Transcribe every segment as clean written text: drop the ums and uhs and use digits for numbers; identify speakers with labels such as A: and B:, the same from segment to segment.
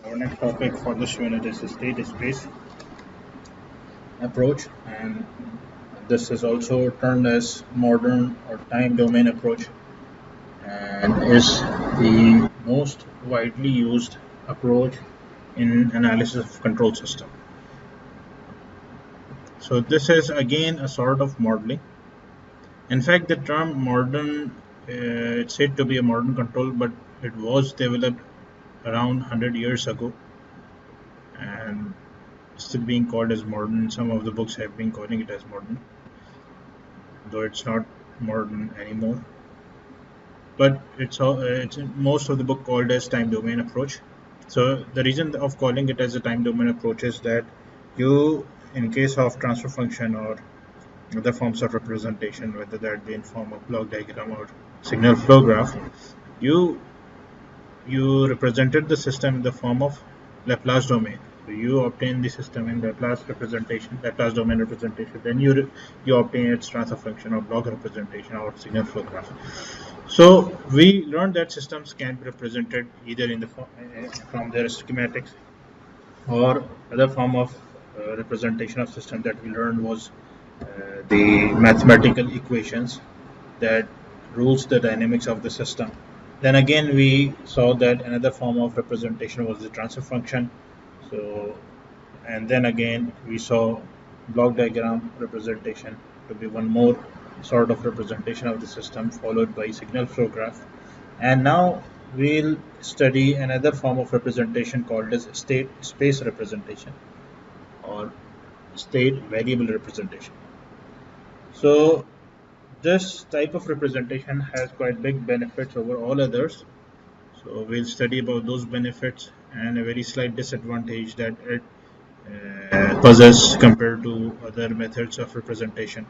A: Our next topic for this unit is the state space approach, and this is also termed as modern or time domain approach, and is the most widely used approach in analysis of control system. So this is again a sort of modeling. In fact, the term modern, it's said to be a modern control, but it was developed around 100 years ago, and still being called as modern. Some of the books have been calling it as modern, though it's not modern anymore. But it's in most of the book called as time domain approach. So the reason of calling it as a time domain approach is that you, in case of transfer function or other forms of representation, whether that be in form of block diagram or signal flow graph, you represented the system in the form of Laplace domain. So you obtain the system in Laplace domain representation. Then you obtain its transfer function or block representation or signal flow graph. So we learned that systems can be represented either in the from their schematics, or other form of representation of system that we learned was the mathematical equations that rules the dynamics of the system. Then again, we saw that another form of representation was the transfer function. So, and then again, we saw block diagram representation to be one more sort of representation of the system, followed by signal flow graph. And now we'll study another form of representation called as state space representation or state variable representation. So this type of representation has quite big benefits over all others. So we'll study about those benefits and a very slight disadvantage that it possesses compared to other methods of representation.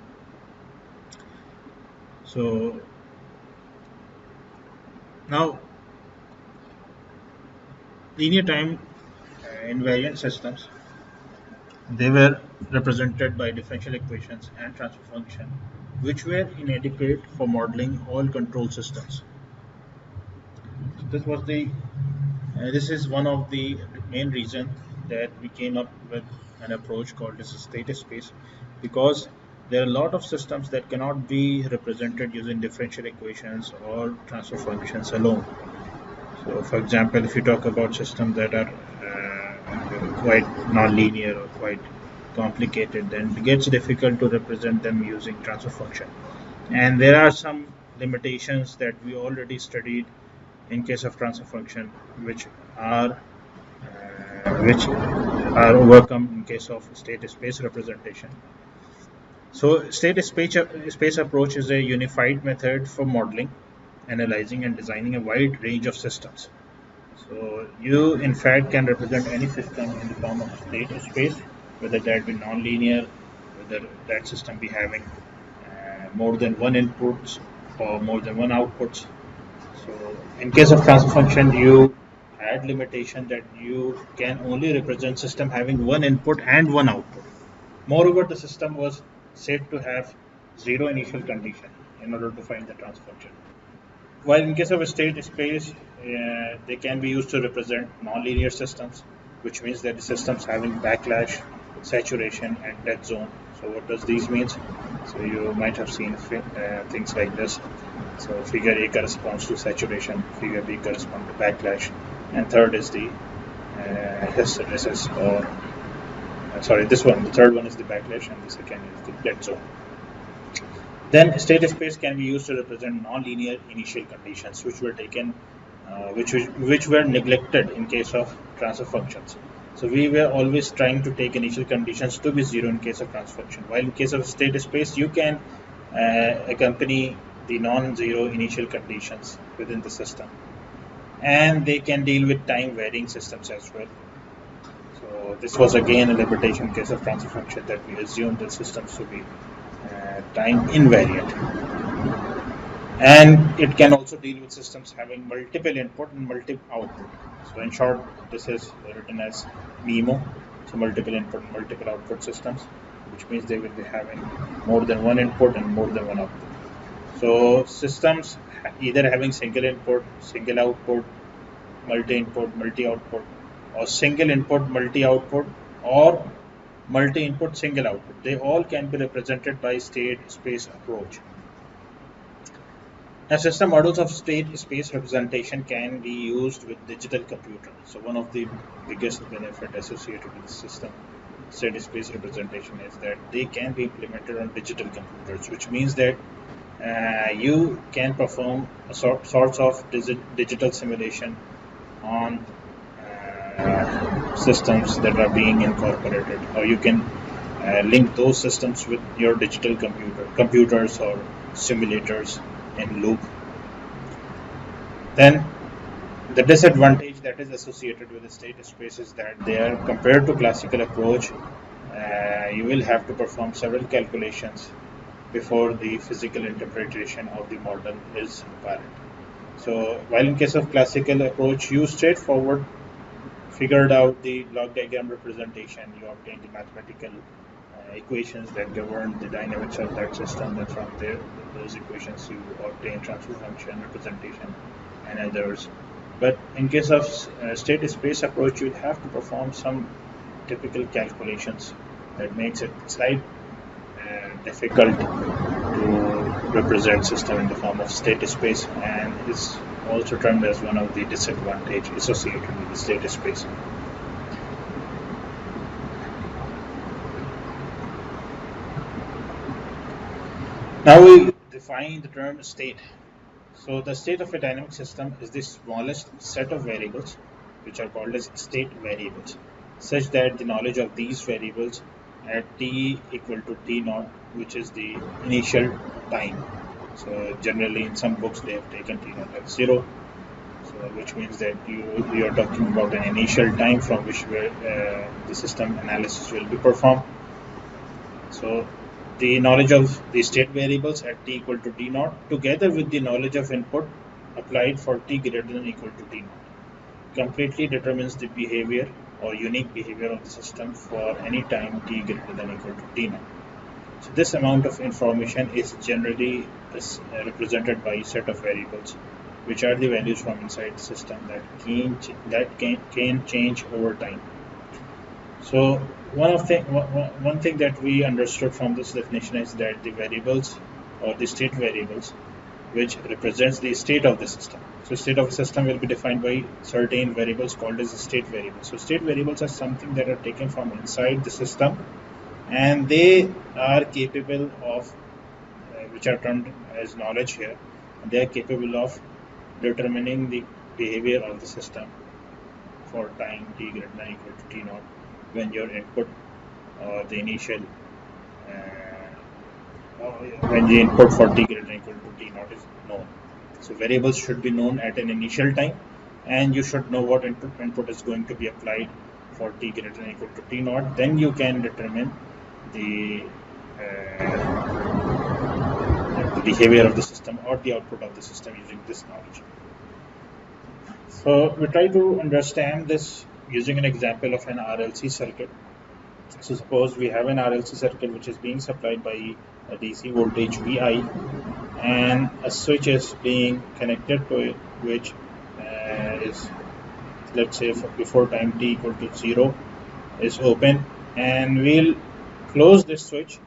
A: So now linear time invariant systems, they were represented by differential equations and transfer function, which were inadequate for modeling all control systems. So this is one of the main reasons that we came up with an approach called as a state space, because there are a lot of systems that cannot be represented using differential equations or transfer functions alone. So, for example, if you talk about systems that are quite nonlinear or quite complicated, then it gets difficult to represent them using transfer function. And there are some limitations that we already studied in case of transfer function, which are overcome in case of state space representation. So state space approach is a unified method for modeling, analyzing, and designing a wide range of systems. So you in fact can represent any system in the form of state space, whether that be nonlinear, whether that system be having more than one inputs or more than one outputs. So in case of transfer function, you had limitation that you can only represent system having one input and one output. Moreover, the system was said to have zero initial condition in order to find the transfer function. While in case of a state space, they can be used to represent nonlinear systems, which means that the systems having backlash, saturation, and dead zone. So what does these means? So you might have seen things like this. So figure A corresponds to saturation, figure B corresponds to backlash, and third is the hysteresis, or this one. The third one is the backlash, and the second is the dead zone. Then state space can be used to represent nonlinear initial conditions, which were taken, which were neglected in case of transfer functions. So we were always trying to take initial conditions to be zero in case of transfer function. While in case of state space, you can accompany the non-zero initial conditions within the system, and they can deal with time-varying systems as well. So this was again a limitation in case of transfer function, that we assumed the systems to be time invariant, and it can also deal with systems having multiple input and multiple output. So in short, this is written as MIMO, so multiple input and multiple output systems, which means they will be having more than one input and more than one output. So systems either having single input, single output, multi-input, multi-output, or single input multi output or multi input single output. They all can be represented by state space approach. Now, system models of state space representation can be used with digital computers. So one of the biggest benefit associated with system state space representation is that they can be implemented on digital computers, which means that you can perform sorts of digital simulation on systems that are being incorporated, or you can link those systems with your digital computers or simulators in loop. Then the disadvantage that is associated with the state space is that they are, compared to classical approach, you will have to perform several calculations before the physical interpretation of the model is apparent. So while in case of classical approach, you straightforward figured out the block diagram representation, you obtained the mathematical equations that govern the dynamics of that system, and from there, those equations you obtain transfer function representation and others. But in case of state space approach, you have to perform some typical calculations that makes it slightly difficult to represent system in the form of state space, and is also termed as one of the disadvantages associated with the state space. Now we define the term state. So the state of a dynamic system is the smallest set of variables, which are called as state variables, such that the knowledge of these variables at t equal to t naught, which is the initial time. So generally in some books they have taken t naught as 0, so which means that you are talking about an initial time from which the system analysis will be performed. So the knowledge of the state variables at t equal to t naught, together with the knowledge of input applied for t greater than or equal to t naught, completely determines the behavior or unique behavior of the system for any time t greater than or equal to t naught. So this amount of information is generally represented by a set of variables, which are the values from inside the system that can change over time. So one thing that we understood from this definition is that the variables or the state variables, which represents the state of the system. So state of a system will be defined by certain variables called as state variables. So state variables are something that are taken from inside the system, and they are capable of, which are termed as knowledge here, and they are capable of determining the behavior of the system for time t greater than or equal to t naught, when your input or the initial when the input for t greater than or equal to t naught is known. So variables should be known at an initial time, and you should know what input is going to be applied for t greater than or equal to t naught. Then you can determine the behavior of the system or the output of the system using this knowledge. So we try to understand this using an example of an RLC circuit. So suppose we have an RLC circuit which is being supplied by a DC voltage VI, and a switch is being connected to it, which is, let's say, before time t equal to 0 is open, and we'll close this switch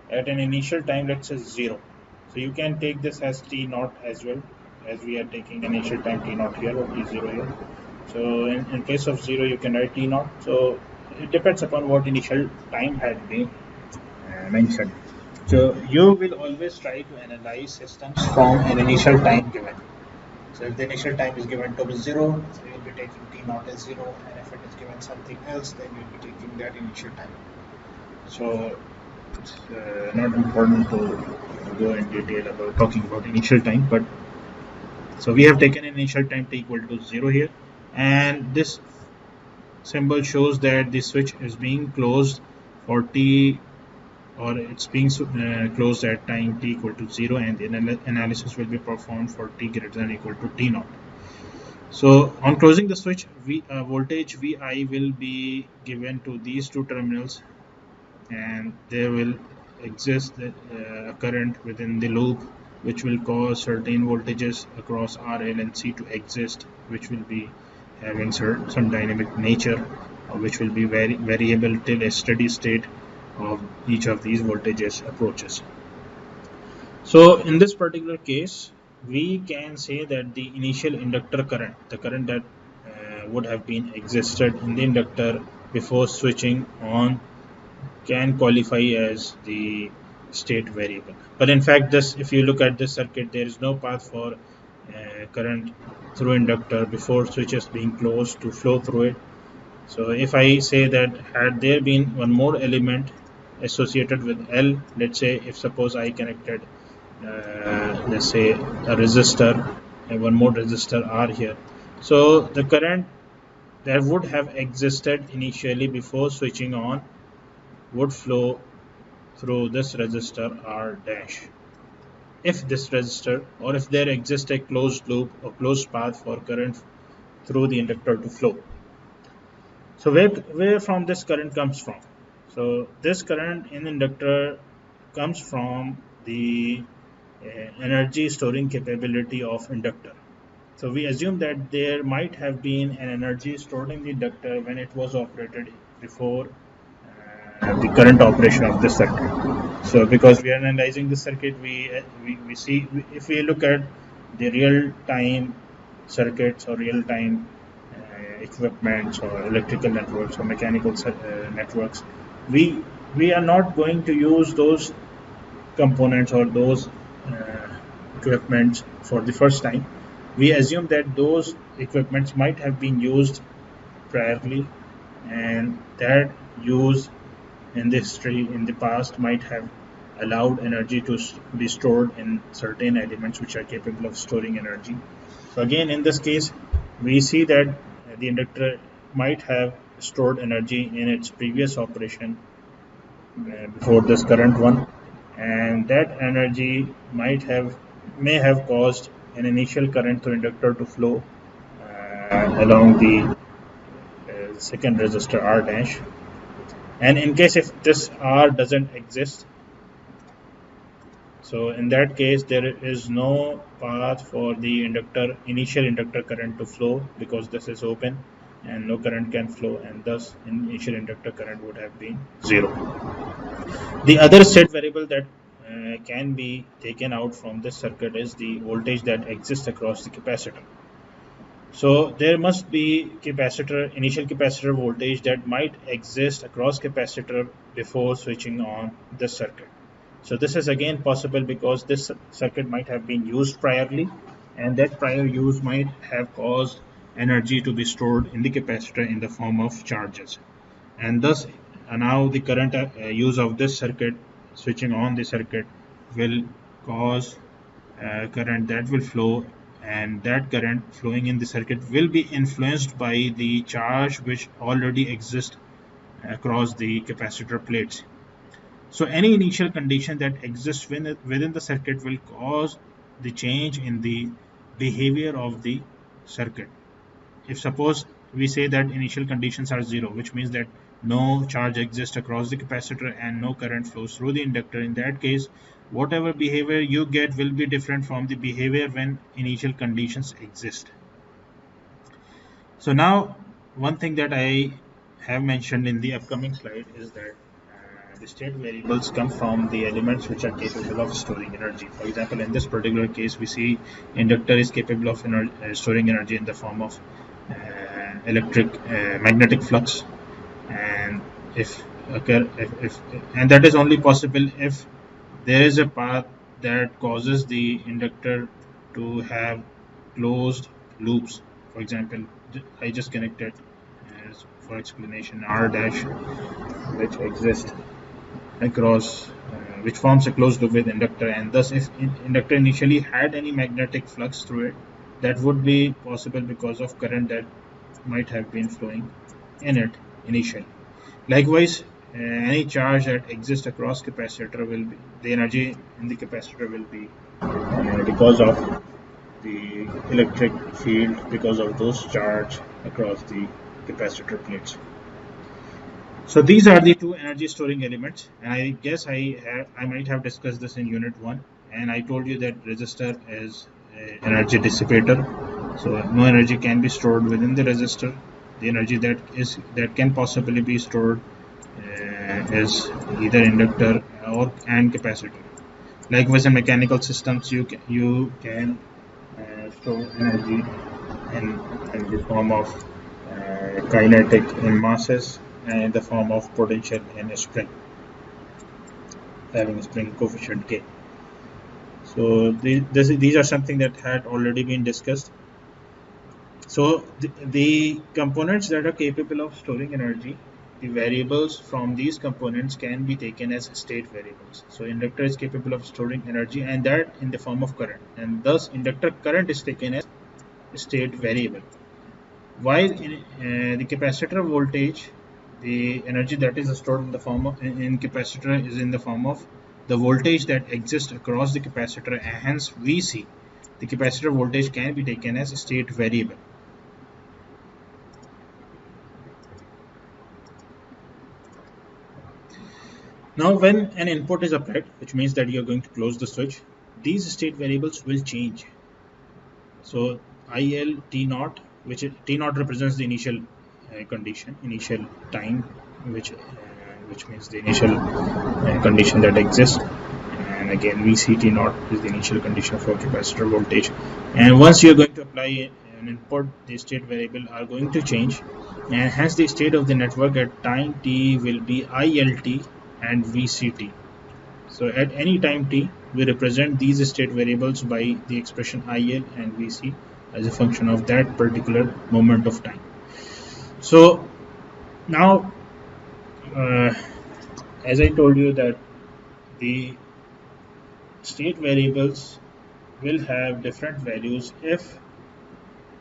A: at an initial time, let's say 0. So you can take this as t naught as well, as we are taking initial time t naught here or t0 here. So in case of 0, you can write t naught. So it depends upon what initial time had been mentioned. So you will always try to analyze systems from an initial time given. So if the initial time is given to be 0, so you will be taking t naught as 0, and if it is given something else, then you will be taking that initial time. So it's not important to go in detail about talking about initial time, but so we have taken initial time t equal to 0 here, and this symbol shows that the switch is being closed for t, or it's being closed at time t equal to 0, and the analysis will be performed for t greater than or equal to t naught. So on closing the switch, voltage VI will be given to these two terminals, and there will exist a current within the loop which will cause certain voltages across RL and C to exist, which will be having some dynamic nature, which will be very variable till a steady state of each of these voltages approaches. So in this particular case, we can say that the initial inductor current, the current that would have been existed in the inductor before switching on, can qualify as the state variable. But in fact, this, if you look at this circuit, there is no path for current through inductor before switches being closed to flow through it. So if I say that had there been one more element associated with L, let's say if suppose I connected let's say a resistor and one more resistor R here, so the current that would have existed initially before switching on would flow through this resistor R dash. If this resistor, or if there exists a closed loop or closed path for current through the inductor to flow. So where from this current comes from? So this current in inductor comes from the energy storing capability of inductor. So we assume that there might have been an energy stored in the inductor when it was operated before the current operation of the circuit. So because we are analyzing the circuit, we see, if we look at the real time circuits or real time equipments or electrical networks or mechanical networks, we are not going to use those components or those equipments for the first time. We assume that those equipments might have been used priorly, and that use in the history in the past might have allowed energy to be stored in certain elements which are capable of storing energy. So again, in this case, we see that the inductor might have stored energy in its previous operation before this current one, and that energy may have caused an initial current through inductor to flow along the second resistor R dash. And in case if this R doesn't exist, so in that case there is no path for the initial inductor current to flow, because this is open and no current can flow, and thus initial inductor current would have been 0. The other state variable that can be taken out from this circuit is the voltage that exists across the capacitor. So there must be initial capacitor voltage that might exist across capacitor before switching on this circuit. So this is again possible because this circuit might have been used priorly, and that prior use might have caused energy to be stored in the capacitor in the form of charges. And thus now the current use of this circuit, switching on the circuit, will cause current that will flow, and that current flowing in the circuit will be influenced by the charge which already exists across the capacitor plates. So any initial condition that exists within the circuit will cause the change in the behavior of the circuit. If suppose we say that initial conditions are 0, which means that no charge exists across the capacitor and no current flows through the inductor, in that case whatever behavior you get will be different from the behavior when initial conditions exist. So now one thing that I have mentioned in the upcoming slide is that the state variables come from the elements which are capable of storing energy. For example, in this particular case, we see inductor is capable of storing energy in the form of magnetic flux, and and that is only possible if there is a path that causes the inductor to have closed loops. For example, I just connected as for explanation R dash, which exists across which forms a closed loop with inductor, and thus if inductor initially had any magnetic flux through it, that would be possible because of current that might have been flowing in it initially. Likewise, any charge that exists across capacitor will be, the energy in the capacitor will be because of the electric field, because of those charge across the capacitor plates. So these are the two energy storing elements, and I guess I might have discussed this in Unit 1, and I told you that resistor is an energy dissipator, So no energy can be stored within the resistor. The energy that can possibly be stored is either inductor or and capacitor. Likewise, in mechanical systems, you can store energy in the form of kinetic in masses and in the form of potential in a spring, having a spring coefficient K. So these are something that had already been discussed. So the components that are capable of storing energy, the variables from these components can be taken as state variables. So inductor is capable of storing energy, and that in the form of current, and thus inductor current is taken as state variable. While in the capacitor voltage, the energy that is stored in the form of in capacitor is in the form of the voltage that exists across the capacitor, and hence Vc, the capacitor voltage, can be taken as a state variable. Now, when an input is applied, which means that you are going to close the switch, these state variables will change. So IL T naught, which T naught represents the initial condition, initial time, which means the initial condition that exists. And again, VCT naught is the initial condition for capacitor voltage. And once you are going to apply an input, the state variable are going to change, and hence the state of the network at time t will be ILT and VCT. So at any time t, we represent these state variables by the expression IL and VC as a function of that particular moment of time. So now, as I told you, that the state variables will have different values if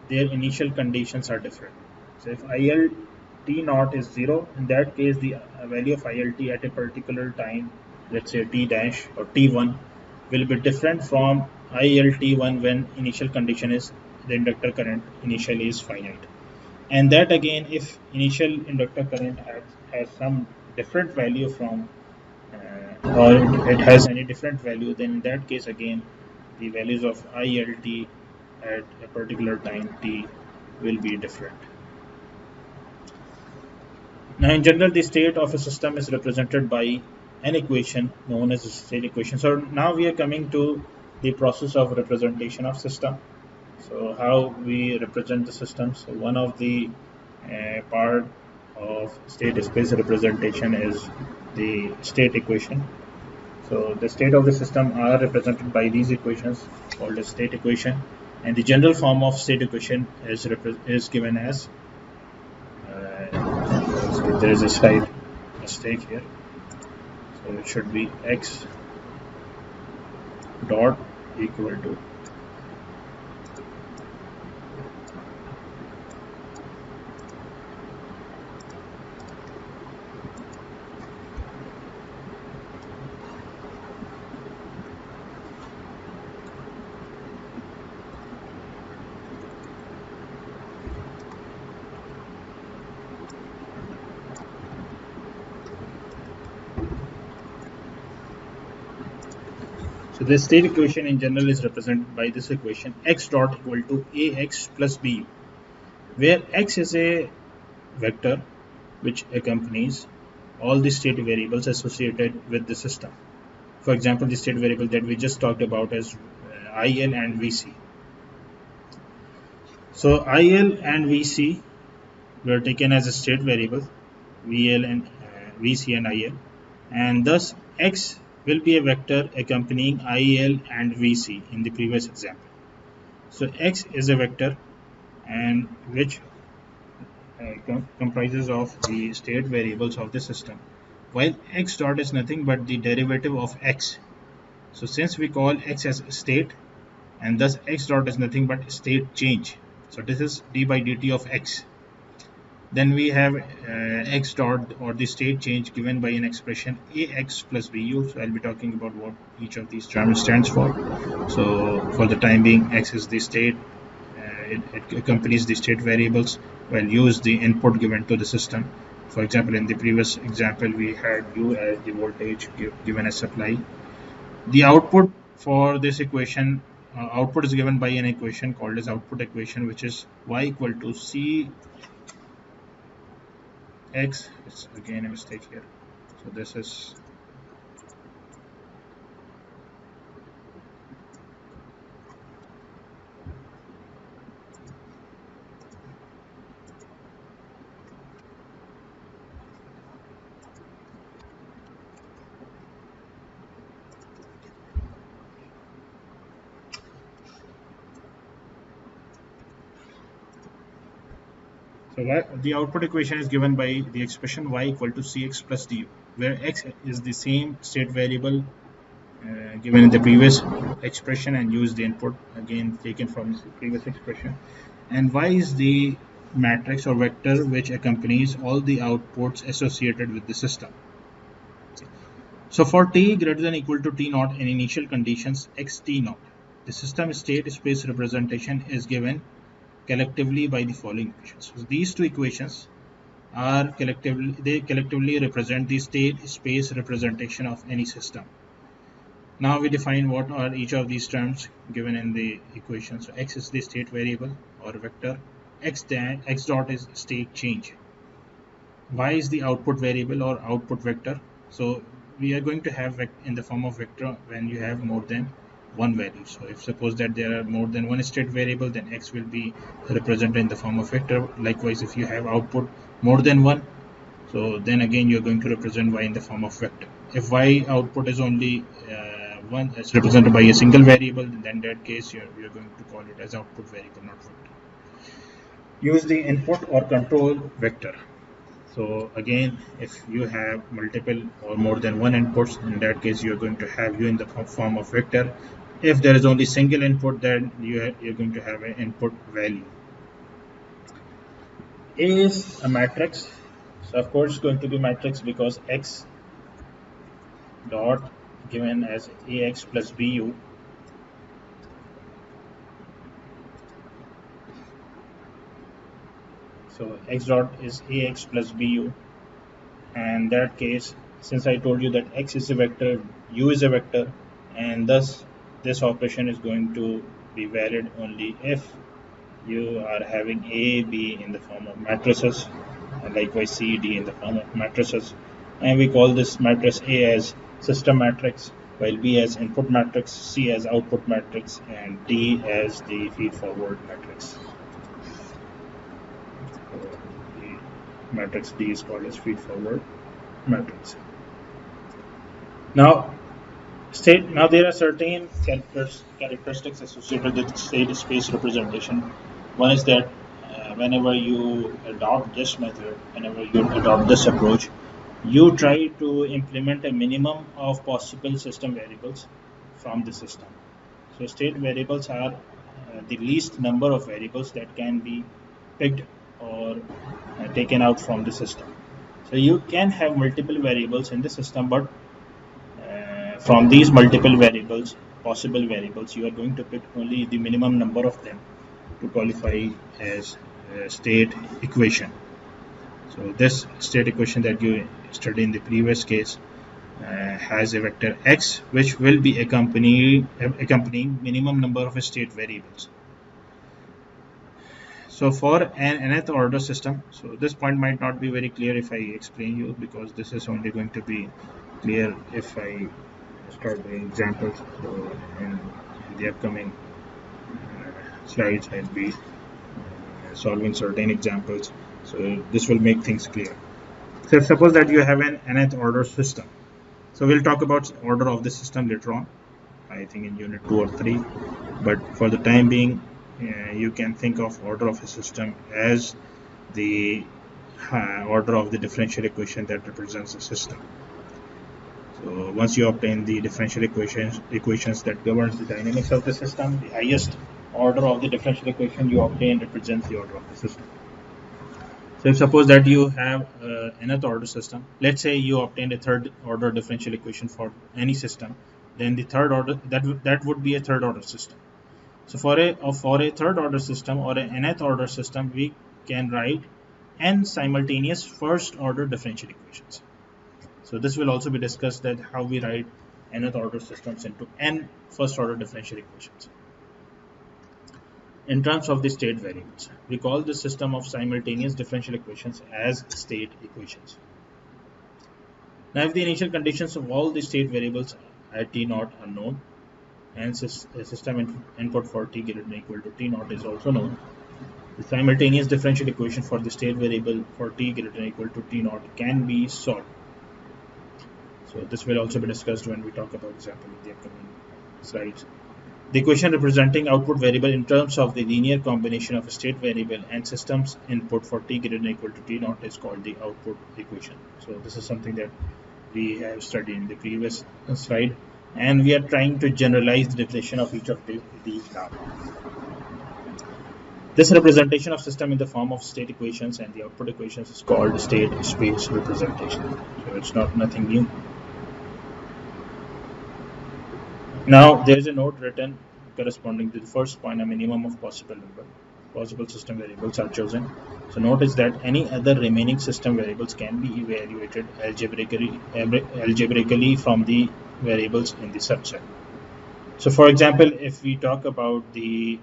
A: their initial conditions are different. So if IL T naught is 0, in that case the value of ILT at a particular time, let's say T dash or T1, will be different from ILT1 when initial condition is the inductor current initially is finite. And that again, if initial inductor current has some different value from or it has any different value, then in that case again the values of ILT at a particular time t will be different. Now, in general, the state of a system is represented by an equation known as a state equation. So now we are coming to the process of representation of system. So how we represent the system. So one of the part of state space representation is the state equation. So the state of the system are represented by these equations called a state equation, and the general form of state equation is given as so there is a slight mistake here. So it should be x dot equal to so the state equation in general is represented by this equation x dot equal to ax plus bu, where x is a vector which accompanies all the state variables associated with the system. For example, the state variable that we just talked about is IL and VC. So IL and VC were taken as a state variable, VL and VC and IL, and thus X will be a vector accompanying IL and VC in the previous example. So X is a vector and which comprises of the state variables of the system, while X dot is nothing but the derivative of X. So since we call X as state, and thus X dot is nothing but state change. So this is d by dt of X. Then we have x dot or the state change given by an expression ax plus bu. So I'll be talking about what each of these terms stands for. So for the time being, x is the state, it accompanies the state variables, while u is the input given to the system. For example, in the previous example, we had u as the voltage given as supply. The output for this equation output is given by an equation called as output equation, which is y equal to c x. It's again a mistake here. So this is so the output equation is given by the expression y equal to cx plus du, where x is the same state variable given in the previous expression and use the input again taken from the previous expression, and y is the matrix or vector which accompanies all the outputs associated with the system. So for t greater than equal to t naught in initial conditions x t naught, the system state space representation is given collectively by the following equations. So these two equations are collectively represent the state space representation of any system. Now we define what are each of these terms given in the equation. So x is the state variable or vector, x dot is state change, y is the output variable or output vector. So we are going to have in the form of vector when you have more than one value. So if suppose that there are more than one state variable, then x will be represented in the form of vector. Likewise, if you have output more than one, so then again you're going to represent y in the form of vector. If y output is only one, it's represented by a single variable, then in that case you're going to call it as output variable, not vector. Use the input or control vector. So again, if you have multiple or more than one inputs, in that case you're going to have u in the form of vector. If there is only single input, then you're going to have an input value. A is a matrix, so of course it's going to be matrix because x dot given as ax plus bu. So x dot is ax plus bu, and that case, since I told you that x is a vector, u is a vector, and thus this operation is going to be valid only if you are having a b in the form of matrices, and likewise c d in the form of matrices, and we call this matrix a as system matrix, while b as input matrix, c as output matrix, and d as the feed forward matrix. The matrix D is called as feed forward matrix. Now there are certain characteristics associated with state space representation. One is that whenever you adopt this method, whenever you adopt this approach, you try to implement a minimum of possible system variables from the system. So state variables are the least number of variables that can be picked or taken out from the system. So you can have multiple variables in the system, but from these multiple variables, possible variables, you are going to pick only the minimum number of them to qualify as a state equation. So this state equation that you studied in the previous case has a vector x, which will be accompanying minimum number of state variables. So for an nth order system, so this point might not be very clear if I explain you, because this is only going to be clear if I start doing examples. So in the upcoming slides, I'll be solving certain examples. So this will make things clear. So suppose that you have an nth order system. So we'll talk about order of the system later on, I think in unit 2 or 3. But for the time being, you can think of order of a system as the order of the differential equation that represents a system. So once you obtain the differential equations that governs the dynamics of the system, the highest order of the differential equation you obtain represents the order of the system. So if suppose that you have nth order system, let's say you obtained a third order differential equation for any system, then the third order that would be a third order system. So for a third order system or an nth order system, we can write n simultaneous first order differential equations. So this will also be discussed, that how we write nth order systems into n first order differential equations. in terms of the state variables. We call this system of simultaneous differential equations as state equations. Now, if the initial conditions of all the state variables at t naught are known, and system input for t greater than or equal to t naught is also known, the simultaneous differential equation for the state variable for t greater than or equal to t naught can be solved. So this will also be discussed when we talk about example in the upcoming slides. The equation representing output variable in terms of the linear combination of a state variable and system's input for t greater than or equal to t naught is called the output equation. So this is something that we have studied in the previous slide, and we are trying to generalize the definition of each of these now. This representation of system in the form of state equations and the output equations is called state space representation. So it's not nothing new. Now there is a note written corresponding to the first point: a minimum of possible system variables are chosen. So notice that any other remaining system variables can be evaluated algebraically from the variables in the subset. So for example, if we talk about the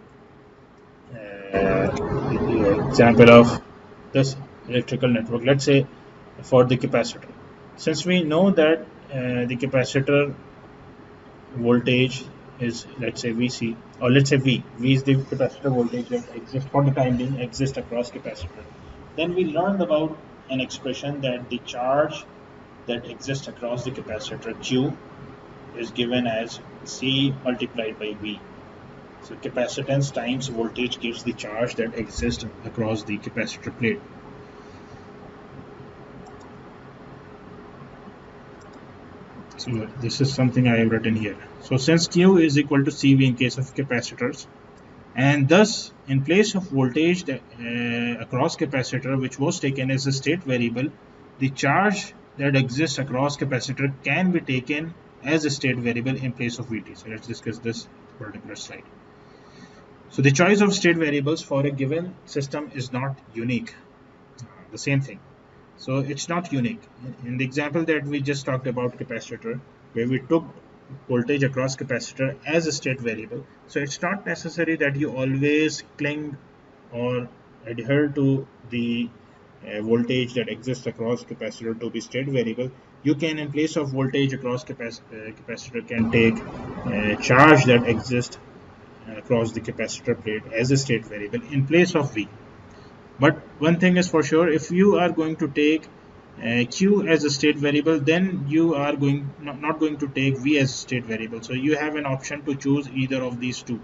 A: example of this electrical network, let's say for the capacitor, since we know that the capacitor voltage is, let's say, Vc, or let's say V is the capacitor voltage that exists for the time being exists across capacitor. Then we learned about an expression that the charge that exists across the capacitor Q is given as C multiplied by V. So capacitance times voltage gives the charge that exists across the capacitor plate. So this is something I have written here. So since Q is equal to CV in case of capacitors, and thus in place of voltage across capacitor, which was taken as a state variable, the charge that exists across capacitor can be taken as a state variable in place of Vt. So let's discuss this particular slide. So the choice of state variables for a given system is not unique. The same thing. So it's not unique. In the example that we just talked about capacitor, where we took voltage across capacitor as a state variable, so it's not necessary that you always cling or adhere to the voltage that exists across capacitor to be state variable. You can, in place of voltage across capacitor, can take charge that exists across the capacitor plate as a state variable in place of V. But one thing is for sure, if you are going to take Q as a state variable, then you are not going to take V as a state variable. So you have an option to choose either of these two.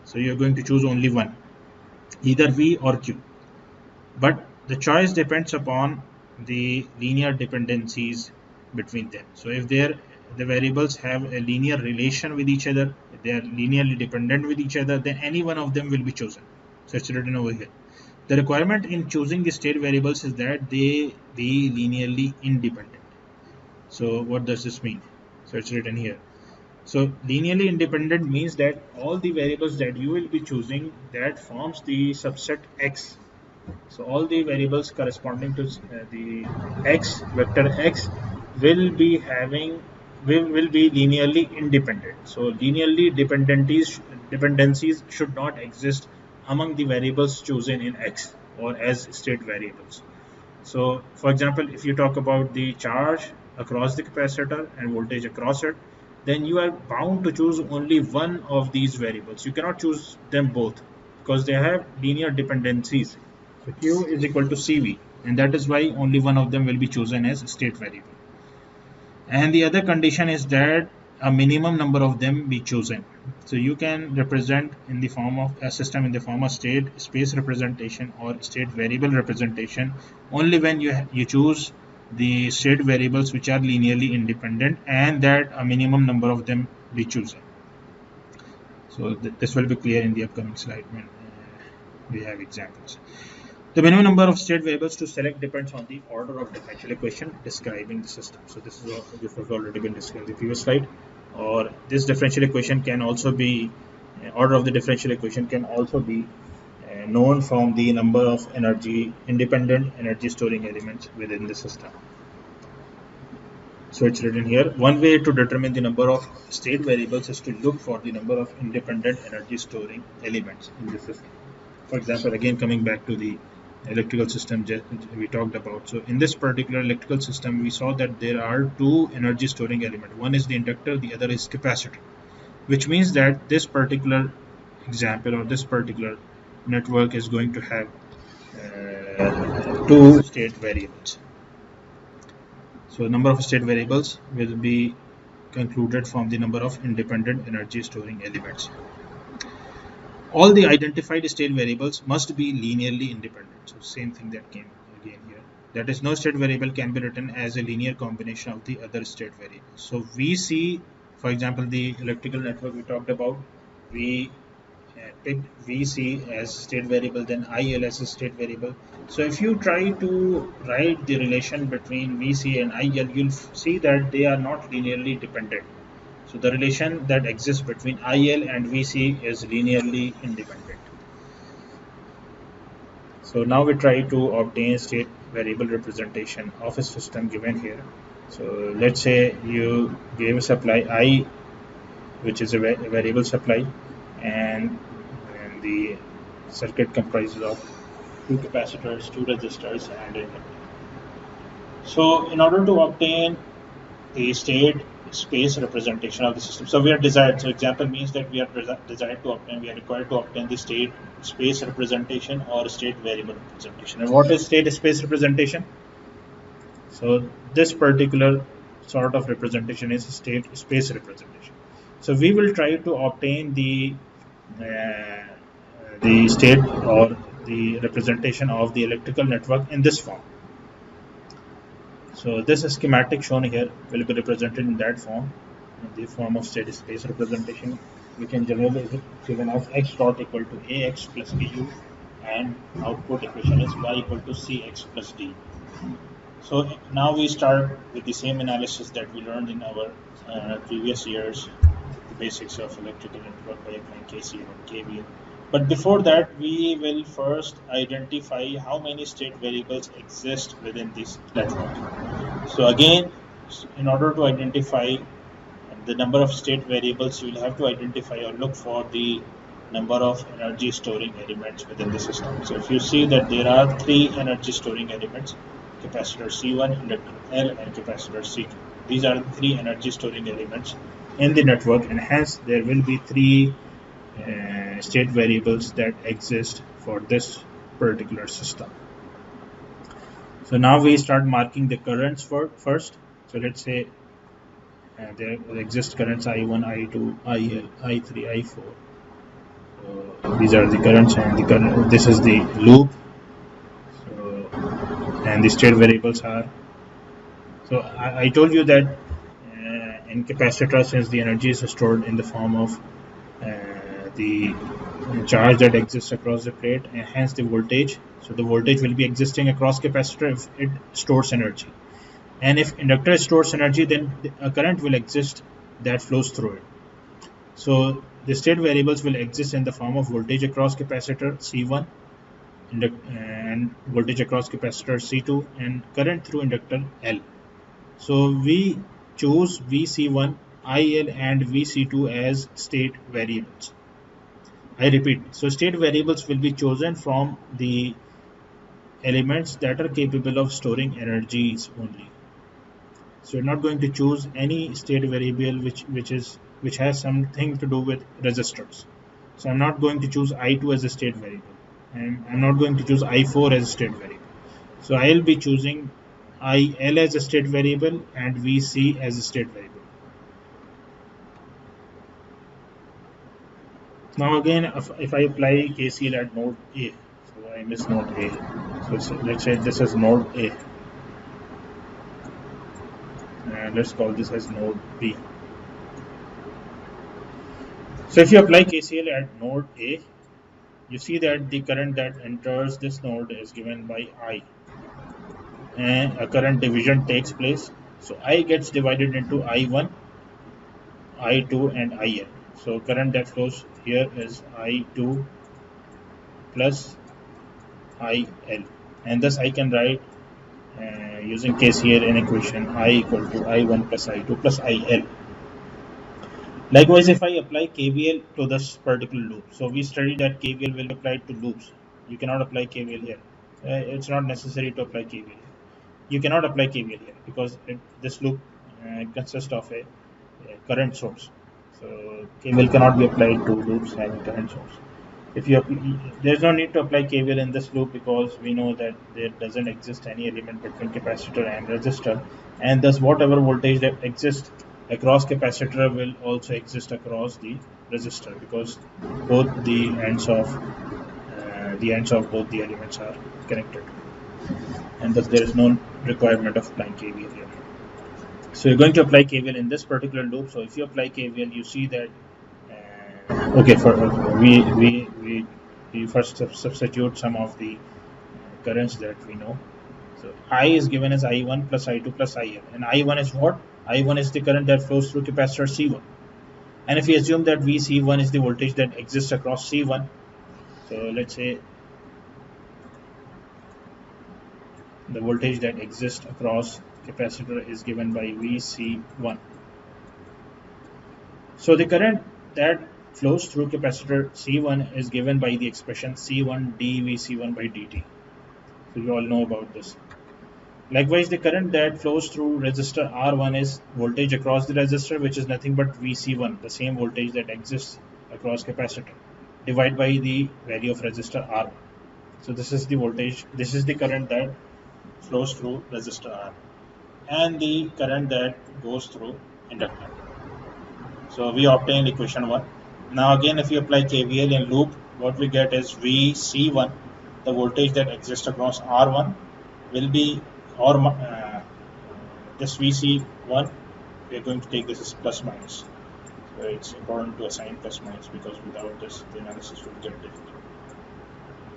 A: So you're going to choose only one, either V or Q. But the choice depends upon the linear dependencies between them. So if the variables have a linear relation with each other, if they are linearly dependent with each other, then any one of them will be chosen. So it's written over here. The requirement in choosing the state variables is that they be linearly independent. So what does this mean? So it's written here. So linearly independent means that all the variables that you will be choosing, that forms the subset X. So all the variables corresponding to the X, vector X, will be linearly independent. So linearly dependencies should not exist among the variables chosen in X or as state variables. So for example, if you talk about the charge across the capacitor and voltage across it, then you are bound to choose only one of these variables. You cannot choose them both because they have linear dependencies. So Q is equal to CV, and that is why only one of them will be chosen as state variable. And the other condition is that a minimum number of them be chosen. So you can represent in the form of a system in the form of state space representation or state variable representation only when you choose the state variables which are linearly independent and that a minimum number of them be chosen. So this will be clear in the upcoming slide when we have examples. The minimum number of state variables to select depends on the order of differential equation describing the system. So this has already been discussed in the previous slide. Or this differential equation can also be order of the differential equation can also be known from the number of independent energy storing elements within the system. So it's written here. One way to determine the number of state variables is to look for the number of independent energy storing elements in the system. For example, again coming back to the electrical system we talked about. So in this particular electrical system, we saw that there are two energy storing elements. One is the inductor, the other is capacitor, which means that this particular example or this particular network is going to have two state variables. So number of state variables will be concluded from the number of independent energy storing elements. All the identified state variables must be linearly independent. So same thing that came again here. That is, no state variable can be written as a linear combination of the other state variables. So we see, for example, the electrical network we talked about, we picked VC as state variable, then IL as a state variable. So if you try to write the relation between VC and IL, you'll see that they are not linearly dependent. So the relation that exists between IL and VC is linearly independent. So now we try to obtain state variable representation of a system given here. So let's say you gave a supply I, which is a variable supply, and the circuit comprises of two capacitors, two resistors, and an inductor. So in order to obtain the state space representation of the system, so we are desired. So example means that we are desired to obtain, we are required to obtain the state space representation or state variable representation. And what is state space representation? So this particular sort of representation is state space representation. So we will try to obtain the state or the representation of the electrical network in this form. So this schematic shown here will be represented in that form, in the form of state space representation. We can generally given as x dot equal to ax plus bu, and output equation is y equal to cx plus d. So now we start with the same analysis that we learned in our previous years, the basics of electrical network by applying KCL and KVL. But before that, we will first identify how many state variables exist within this network. So again, in order to identify the number of state variables, you will have to identify or look for the number of energy storing elements within the system. So if you see that there are three energy storing elements, capacitor C1, inductor L, and capacitor C2. These are the three energy storing elements in the network, and hence there will be three state variables that exist for this particular system. So now we start marking the currents first. So let's say there exist currents I1, I2, IL, I3, I4. These are the currents, and the current, this is the loop. So, and the state variables are. So I told you that in capacitor, since the energy is stored in the form of the charge that exists across the plate, and hence the voltage. So the voltage will be existing across capacitor if it stores energy. And if inductor stores energy, then a current will exist that flows through it. So the state variables will exist in the form of voltage across capacitor C1 and voltage across capacitor C2 and current through inductor L. So we choose VC1, IL and VC2 as state variables. I repeat, so state variables will be chosen from the elements that are capable of storing energies only. So you're not going to choose any state variable which has something to do with resistors. So I'm not going to choose I2 as a state variable, and I'm not going to choose I4 as a state variable. So I'll be choosing IL as a state variable and VC as a state variable. Now again, if I apply KCL at node A, so I miss node A. So let's say this is node A. And let's call this as node B. So if you apply KCL at node A, you see that the current that enters this node is given by I, and a current division takes place. So I gets divided into I1, I2 and IN. So current that flows here is I2 plus IL, and thus I can write using KCL in equation I equal to I1 plus I2 plus IL. Likewise, if I apply KVL to this particular loop, so we studied that KVL will be applied to loops. You cannot apply KVL here. It's not necessary to apply KVL. You cannot apply KVL here because this loop consists of a current source. So KVL cannot be applied to loops having current source. If you there's no need to apply KVL in this loop because we know that there doesn't exist any element between capacitor and resistor, and thus whatever voltage that exists across capacitor will also exist across the resistor because both the ends of both the elements are connected, and thus there is no requirement of applying KVL here. So you're going to apply KVL in this particular loop. So if you apply KVL, you see that okay, for we first substitute some of the currents that we know. So I is given as I1 plus I2 plus IL, and I1 is what? I1 is the current that flows through capacitor C1. And if we assume that VC1 is the voltage that exists across C1, so let's say the voltage that exists across capacitor is given by VC1. So the current that flows through capacitor C1 is given by the expression C1 dVC1 by dt. So you all know about this. Likewise, the current that flows through resistor R1 is voltage across the resistor, which is nothing but VC1, the same voltage that exists across capacitor, divided by the value of resistor R1. So this is the voltage, this is the current that flows through resistor R, and the current that goes through inductor. So we obtained equation 1. Now again, if you apply KVL in loop, what we get is VC1, the voltage that exists across R1 will be, or this VC1, we are going to take this as plus minus. So it's important to assign plus minus because without this the analysis will get difficult.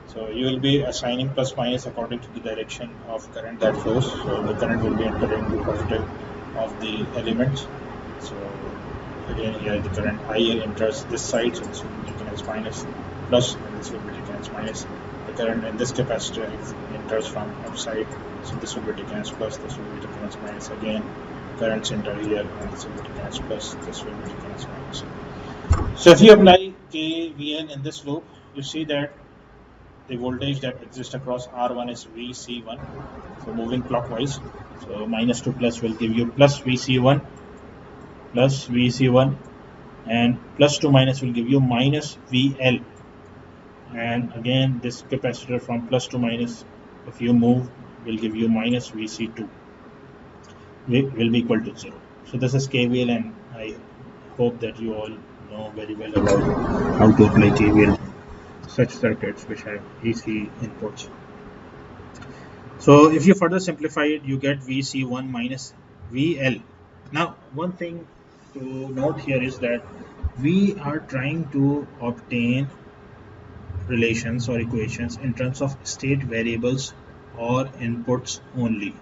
A: So you will be assigning plus minus according to the direction of current that flows. So the current will be entering the positive of the elements. So again here the current IL enters this side, so this will be taken as minus, plus, and this will be taken as minus. The current in this capacitor enters from outside, so this will be taken as plus, this will be taken as minus. Again currents enter here, and this will be taken as plus, this will be taken as minus. So if you apply KVL in this loop, you see that the voltage that exists across R1 is VC1, so moving clockwise. So minus to plus will give you plus VC1, and plus to minus will give you minus VL. And again this capacitor from plus to minus, if you move, will give you minus VC2, will be equal to 0. So this is KVL, and I hope that you all know very well about how to apply KVL such circuits which have AC inputs. So if you further simplify it, you get VC1 minus VL. Now one thing to note here is that we are trying to obtain relations or equations in terms of state variables or inputs only.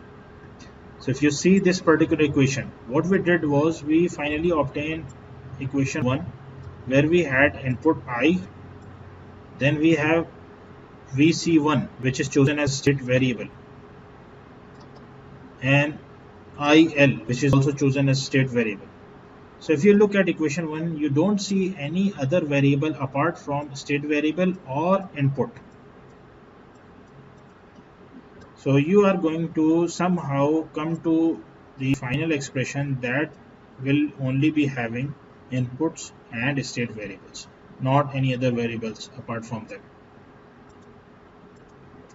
A: So if you see this particular equation, what we did was we finally obtained equation 1 where we had input I, then we have VC1 which is chosen as state variable, and IL which is also chosen as state variable. So if you look at equation 1, you don't see any other variable apart from state variable or input. So you are going to somehow come to the final expression that will only be having inputs and state variables, not any other variables apart from them.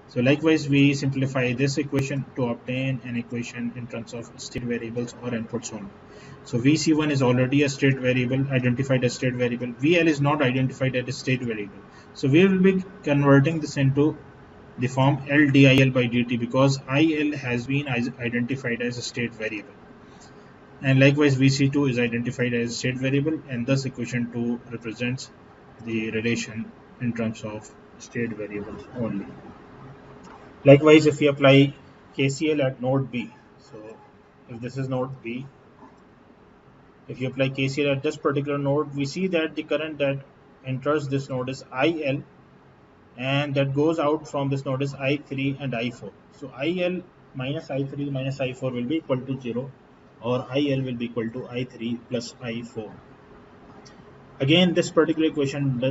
A: So likewise, we simplify this equation to obtain an equation in terms of state variables or inputs only. So VC1 is already a state variable, identified as state variable. VL is not identified as a state variable. So we will be converting this into the form L dIL by dt because IL has been identified as a state variable. And likewise, VC2 is identified as a state variable, and thus equation 2 represents the relation in terms of state variables only. Likewise, if we apply KCL at node B, so if this is node B, if you apply KCL at this particular node, we see that the current that enters this node is IL, and that goes out from this node is I3 and I4. So IL minus I3 minus I4 will be equal to 0, or IL will be equal to I3 plus I4. Again, this particular equation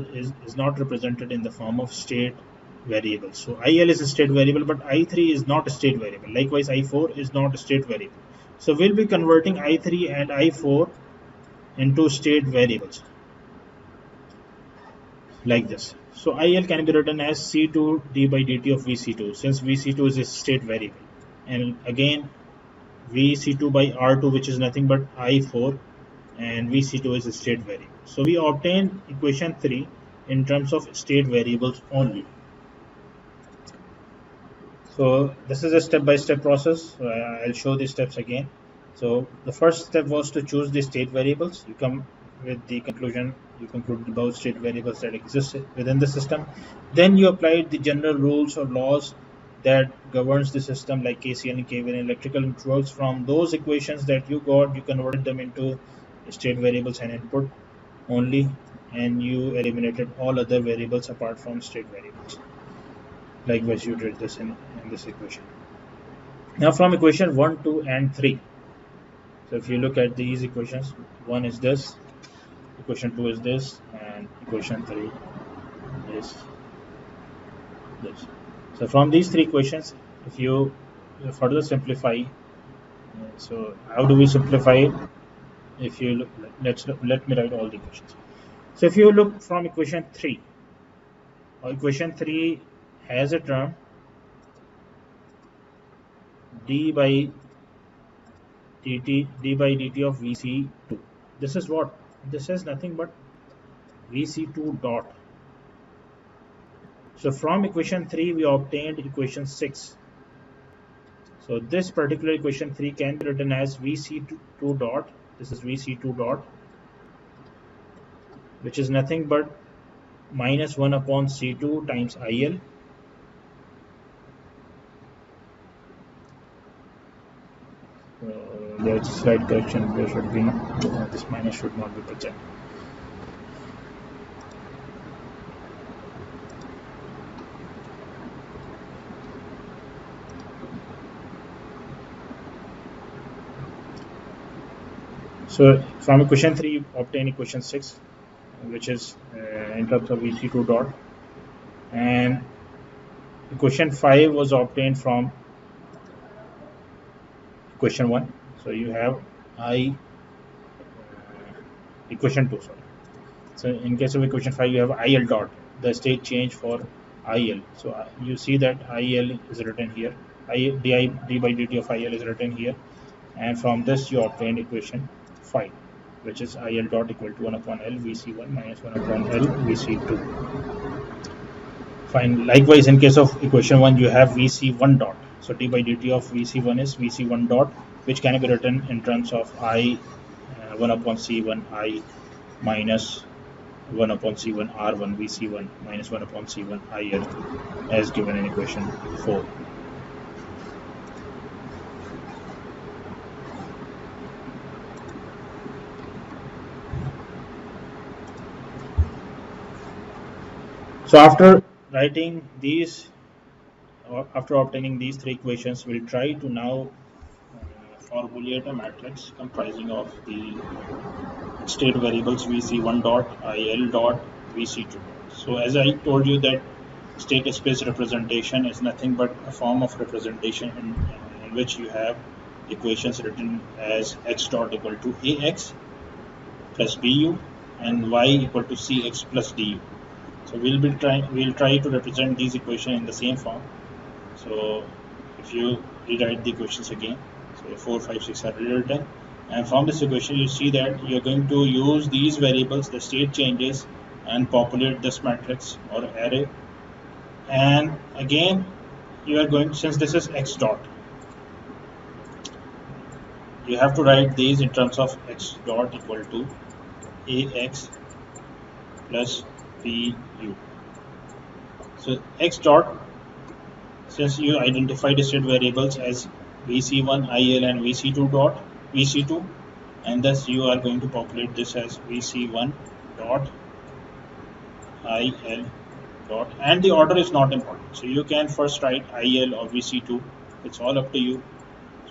A: is not represented in the form of state variables. So IL is a state variable, but I3 is not a state variable. Likewise, I4 is not a state variable. So we'll be converting I3 and I4 into state variables like this. So IL can be written as C2 d by dt of Vc2, since Vc2 is a state variable. And again, Vc2 by R2, which is nothing but I4, and Vc2 is a state variable. So we obtain equation 3 in terms of state variables only. So this is a step-by-step process. I'll show the steps again. So the first step was to choose the state variables. You come with the conclusion, you conclude about state variables that exist within the system. Then you applied the general rules or laws that governs the system, like KCL and KVL and electrical intervals. From those equations that you got, you converted them into state variables and input only, and you eliminated all other variables apart from state variables. Likewise, you did this in this equation. Now from equation 1, 2 and 3. So if you look at these equations, 1 is this, equation 2 is this, and equation 3 is this. So from these three equations, if you further simplify, so how do we simplify it? If you look, let me write all the equations. So if you look from equation 3, equation 3 has a term d by dt of Vc2. This is what? This is nothing but Vc2 dot. So from equation 3 we obtained equation 6. So this particular equation 3 can be written as Vc2 dot. This is Vc2 dot, which is nothing but minus 1 upon C2 times IL. There's a slight correction. There should be this minus should not be present. So from equation 3 you obtain equation 6, which is in terms of Vc2 dot, and equation 5 was obtained from equation 1. So you have equation 2, sorry. So in case of equation 5 you have IL dot, the state change for IL. So you see that IL is written here, d by dt of IL is written here, and from this you obtain equation 5, which is IL dot equal to 1 upon L Vc1 minus 1 upon L Vc2. Fine. Likewise, in case of equation 1 you have Vc1 dot. So d by dt of Vc1 is Vc1 dot, which can be written in terms of I 1 upon C1 I minus 1 upon C1 R1 Vc1 minus 1 upon C1 IL, as given in equation 4. So after writing these, or after obtaining these three equations, we'll try to now formulate a matrix comprising of the state variables Vc1 dot, IL dot, Vc2. So as I told you that state space representation is nothing but a form of representation in which you have equations written as x dot equal to ax plus bu and y equal to cx plus du. So we'll try to represent these equations in the same form. So if you rewrite the equations again, so 4, 5, 6 are rewritten, and from this equation you see that you're going to use these variables, the state changes, and populate this matrix or array. And again you are going, since this is x dot, you have to write these in terms of x dot equal to ax plus bu. So x dot, since you identified state variables as Vc1, IL and Vc2 dot, Vc2, and thus you are going to populate this as Vc1 dot IL dot, and the order is not important. So you can first write IL or Vc2 It's all up to you.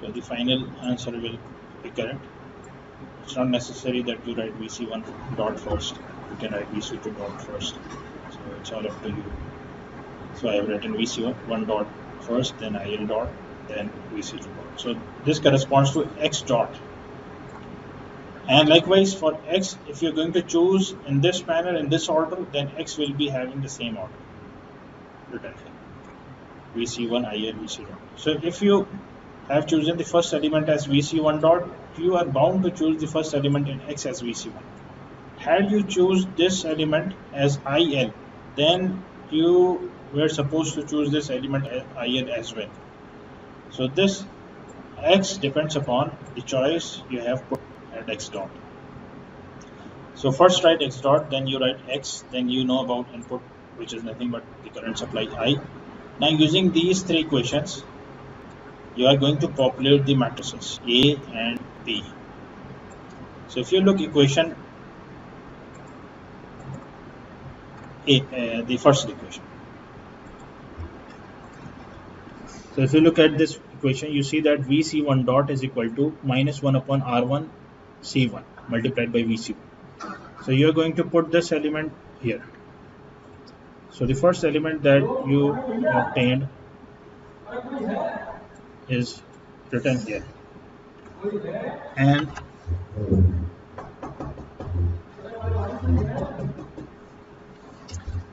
A: So the final answer will be correct. It's not necessary that you write VC1 dot first. You can write VC2 dot first. So it's all up to you. So I have written VC1 dot first, then IL dot, then VC2 dot. So this corresponds to X dot. And likewise for X, if you're going to choose in this manner, in this order, then X will be having the same order written here. VC1, IL, VC dot. So if you have chosen the first element as VC1 dot, you are bound to choose the first element in X as VC1. Had you choose this element as IL, then you were supposed to choose this element as IL as well. So this X depends upon the choice you have put at X dot. So first write X dot, then you write X, then you know about input, which is nothing but the current supply I. Now using these three equations, you are going to populate the matrices A and B. So if you look equation A, the first equation. So if you look at this equation, you see that VC1 dot is equal to minus 1 upon R1 C1 multiplied by VC1. So you are going to put this element here. So the first element that you obtained is written here. And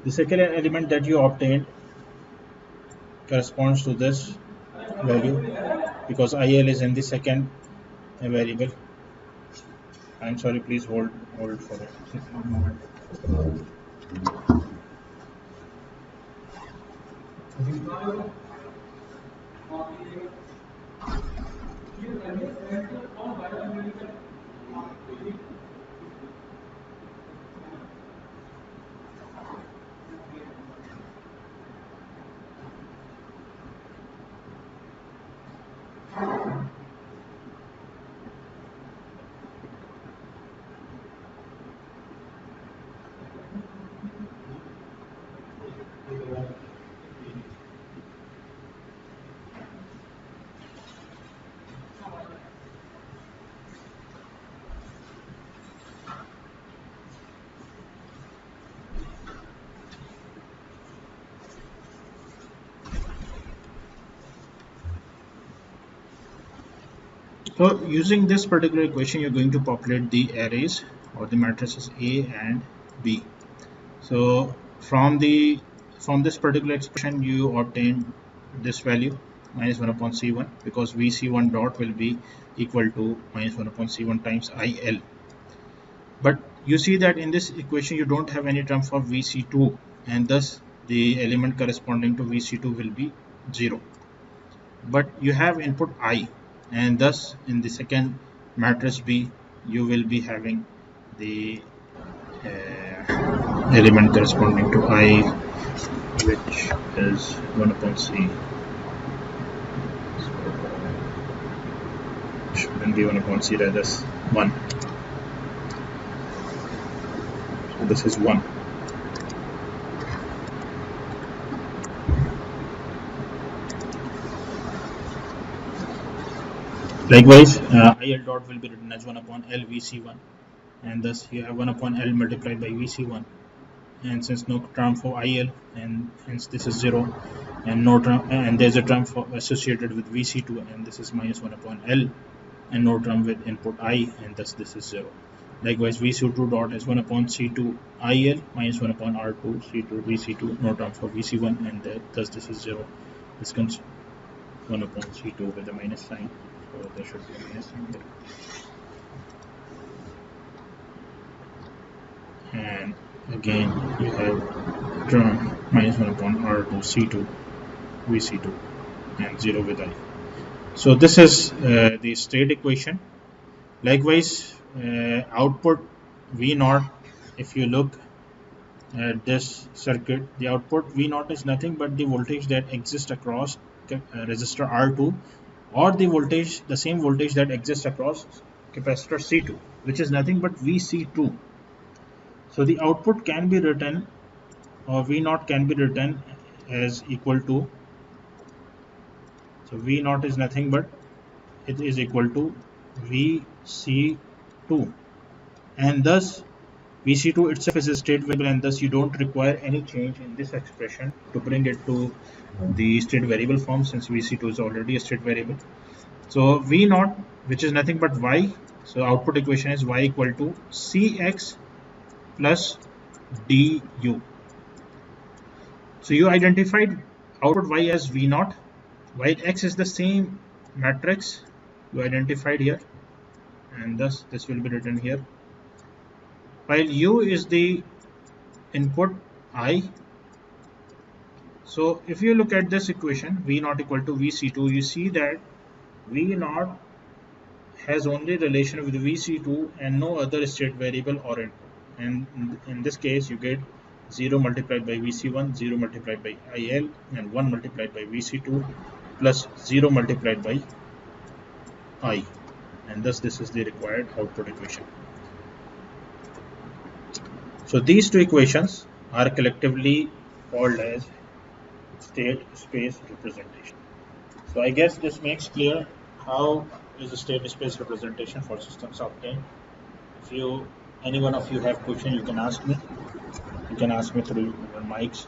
A: the second element that you obtained corresponds to this value because IL is in the second variable. I'm sorry, please hold for a moment. So using this particular equation, you're going to populate the arrays or the matrices A and B. So from this particular expression, you obtain this value minus 1 upon C1 because VC1 dot will be equal to minus 1 upon C1 times IL. But you see that in this equation, you don't have any term for VC2, and thus the element corresponding to VC2 will be 0. But you have input I, and thus in the second matrix B you will be having the element corresponding to I, which is 1 upon C. So it shouldn't be 1 upon C, rather 1. So this is 1. Likewise, IL dot will be written as 1 upon L VC1, and thus you have 1 upon L multiplied by VC1, and since no term for IL, and hence this is 0, and no term, and there's a term for associated with VC2, and this is minus 1 upon L, and no term with input I, and thus this is 0. Likewise, VC2 dot is 1 upon C2 IL minus 1 upon R2 C2 VC2, no term for VC1, and thus this is 0. This comes 1 upon C2 with a minus sign. So there should be a minus sign here. And again you have term minus 1 upon R2 C2 VC2 and 0 with I. So this is the state equation. Likewise, output V0, if you look at this circuit, the output V0 is nothing but the voltage that exists across resistor R2, or the same voltage that exists across capacitor C2, which is nothing but VC2. So the output can be written, or V0 can be written as equal to, So V naught is nothing but it is equal to VC2, and thus VC2 itself is a state variable, and thus you don't require any change in this expression to bring it to the state variable form, since VC2 is already a state variable. So V naught, which is nothing but Y, so output equation is Y equal to Cx plus du. So you identified output Y as V naught, while X is the same matrix you identified here, and thus this will be written here, while U is the input I. So if you look at this equation, V naught equal to VC2, you see that V naught has only relation with VC2 and no other state variable or input. And in this case, you get 0 multiplied by VC1, 0 multiplied by IL, and 1 multiplied by VC2 plus 0 multiplied by I. And thus this is the required output equation. So these two equations are collectively called as state space representation. So I guess this makes clear how is a state space representation for systems obtained. If any one of you have question, you can ask me. You can ask me through your mics.